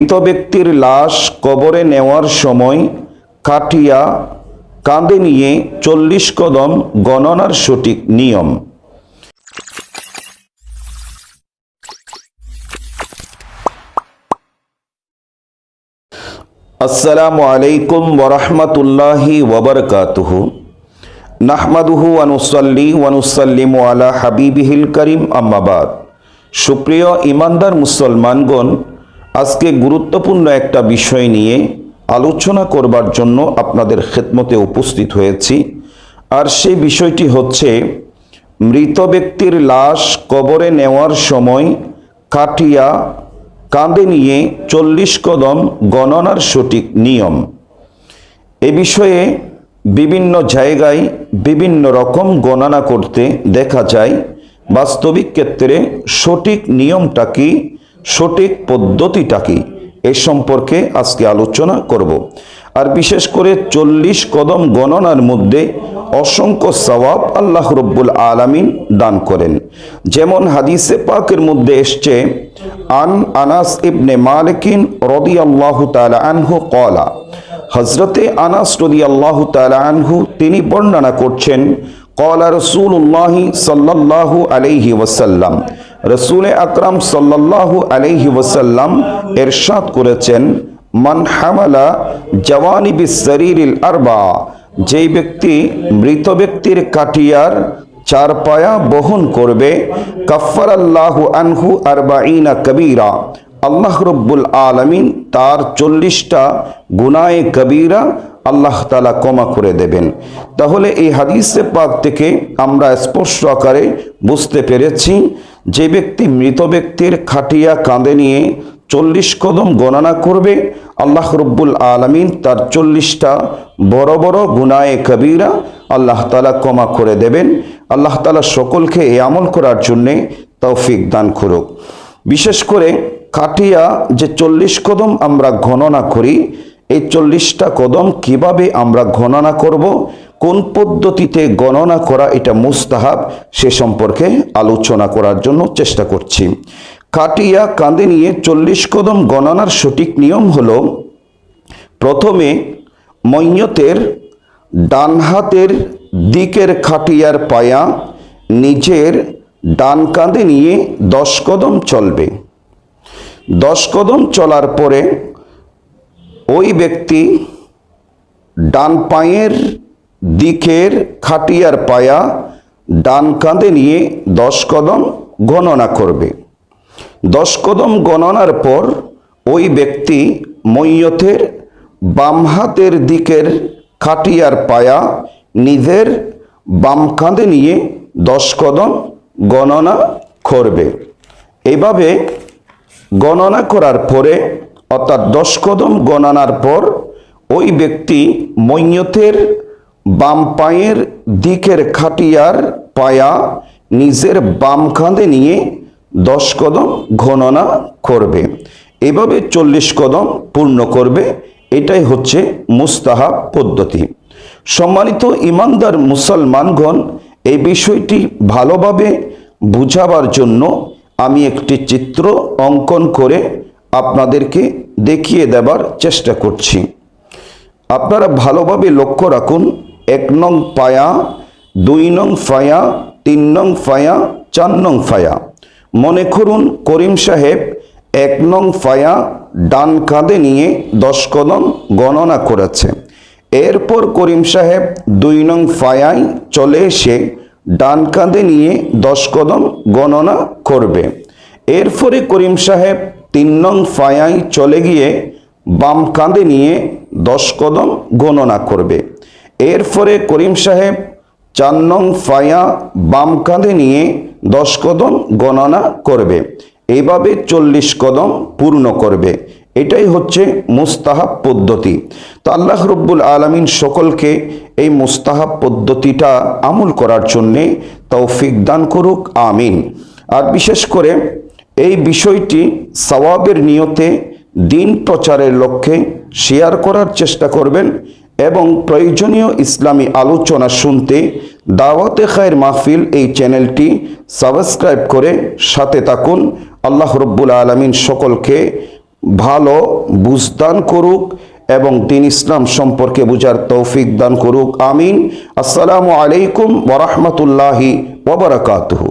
মৃত ব্যক্তির লাশ কবরে নেওয়ার সময় কাটিয়া কাঁধে নিয়ে 40 কদম গণনার সঠিক নিয়ম। আসসালামু আলাইকুম ওয়া রাহমাতুল্লাহি ওয়া বারাকাতুহু। নাহমাদুহু ওয়া নুসাল্লি ওয়া নুসাল্লিমু আলা হাবিবিহিল কারীম, আম্মা বাদ। সুপ্রিয় ইমানদার মুসলমানগণ, আজকে গুরুত্বপূর্ণ একটা বিষয় নিয়ে আলোচনা করবার জন্য আপনাদের খেদমতে উপস্থিত হয়েছি। আর সেই বিষয়টি হচ্ছে মৃত ব্যক্তির লাশ কবরে নেওয়ার সময় কাটিয়া কাঁধে নিয়ে 40 কদম গণনার সঠিক নিয়ম। এ বিষয়ে বিভিন্ন জায়গায় বিভিন্ন রকম গণনা করতে দেখা যায়। বাস্তবিক ক্ষেত্রে সঠিক নিয়মটা কি, সঠিক পদ্ধতিটা কি, এ সম্পর্কে আজকে আলোচনা করব। আর বিশেষ করে 40 কদম গণনার মধ্যে অসংখ্য সওয়াব আল্লাহ রব্বুল আলামিন দান করেন। যেমন হাদিসে পাকের মধ্যে এসছে, আন আনাস ইবনে মালিকিন রাদিয়াল্লাহু তাআলা আনহু ক্বালা, হযরতে আনাস রাদিয়াল্লাহু তাআলা আনহু তিনি বর্ণনা করছেন, ক্বালা রাসূলুল্লাহ সাল্লাল্লাহু আলাইহি ওয়াসাল্লাম, রাসূল আকরাম সাল্লাল্লাহু আলাইহি ওয়াসাল্লাম ইরশাদ করেছেন, মান হামালা জাওয়ানিবিস শরীরিল আরবা, যেই ব্যক্তি মৃত ব্যক্তির কাটিয়ার 4 পায়া বহন করবে, কাফফারাল্লাহু আনহু 40 কবীরা, আল্লাহ রব্বুল আলামিন তার 40টা গুনায়ে কবীরা আল্লাহ তাআলা ক্ষমা করে দেবেন। তাহলে এই হাদিসে পাক থেকে আমরা স্পষ্ট আকারে বুঝতে পেরেছি, যে ব্যক্তি মৃত ব্যক্তির খাটিয়া কাঁধে নিয়ে 40 কদম গণনা করবে, আল্লাহ রব্বুল আলামিন তার 40টা বড় বড় গুনায়ে কবীরা আল্লাহ তাআলা ক্ষমা করে দেবেন। আল্লাহ তাআলা সকলকে এই আমল করার জন্যে তৌফিক দান করুক। বিশেষ করে কাটিয়া যে 40 কদম আমরা গণনা করি, এই 40টা কদম কিভাবে আমরা গণনা করব, কোন পদ্ধতিতে গণনা করা এটা মুস্তাহাব, সে সম্পর্কে আলোচনা করার জন্য চেষ্টা করছি। কাটিয়া কাঁধে নিয়ে 40 কদম গণনার সঠিক নিয়ম হলো, প্রথমে ময়্যতের ডান হাতের দিকের খাটিয়ার পায়া নিজের ডান কাঁধে নিয়ে 10 কদম চলবে। 10 কদম চলার পরে ওই ব্যক্তি ডান পায়ের দিকের খাটিয়ার পায়া ডান কাঁধে নিয়ে 10 কদম গণনা করবে। 10 কদম গণনার পর ওই ব্যক্তি ময়্যতের বাম হাতের দিকের খাটিয়ার পায়া নিজের বাম কাঁধে নিয়ে 10 কদম গণনা করবে। এইভাবে গণনা করার পরে, অর্থাৎ 10 কদম গণনার পর ওই ব্যক্তি ময়্যতের বাম পায়ের দিকের খাটিয়ার পায়া নিজের বাম কাঁধে নিয়ে 10 কদম গণনা করবে। এভাবে 40 কদম পূর্ণ করবে। এটাই হচ্ছে মুস্তাহাব পদ্ধতি। সম্মানিত ইমানদার মুসলমানগণ, এই বিষয়টি ভালোভাবে বুঝাবার জন্য আমি একটি চিত্র অঙ্কন করে আপনাদেরকে দেখিয়ে দেবার চেষ্টা করছি। আপনারা ভালোভাবে লক্ষ্য রাখুন। 1 নং পায়া, 2 নং ফায়া, 3 নং ফায়া, 4 নং ফায়া। মনে করুন করিম সাহেব 1 নং ফায়া ডান কাঁধে নিয়ে 10 কদম গণনা করেছে। এরপর করিম সাহেব 2 নং ফায়ায় চলে এসে ডান কাঁধে নিয়ে 10 কদম গণনা করবে। এরপরে করিম সাহেব 3 নং ফায়ায় চলে গিয়ে বাম কাঁধে নিয়ে 10 কদম গণনা করবে। এরপরে করিম সাহেব 4 নং ফায়া বাম কাঁধে নিয়ে 10 কদম গণনা করবে। এইভাবে 40 কদম পূর্ণ করবে। এটাই হচ্ছে মুস্তাহাব পদ্ধতি। তো আল্লাহ রব্বুল আলামিন সকলকে এই মুস্তাহাব পদ্ধতিটা আমল করার জন্যে তৌফিক দান করুক, আমিন। আর বিশেষ করে এই বিষয়টি সওয়াবের নিয়তে দিন প্রচারের লক্ষ্যে শেয়ার করার চেষ্টা করবেন এবং প্রয়োজনীয় ইসলামী আলোচনা শুনতে দাওয়াতে খায়ের মাহফিল এই চ্যানেলটি সাবস্ক্রাইব করে সাথে থাকুন। আল্লাহ রব্বুল আলামিন সকলকে ভালো বুঝদান করুক এবং দিন ইসলাম সম্পর্কে বুঝার তৌফিক দান করুক। আমিন। আসসালামু আলাইকুম ওয়া রাহমাতুল্লাহি ওয়া বারাকাতুহু।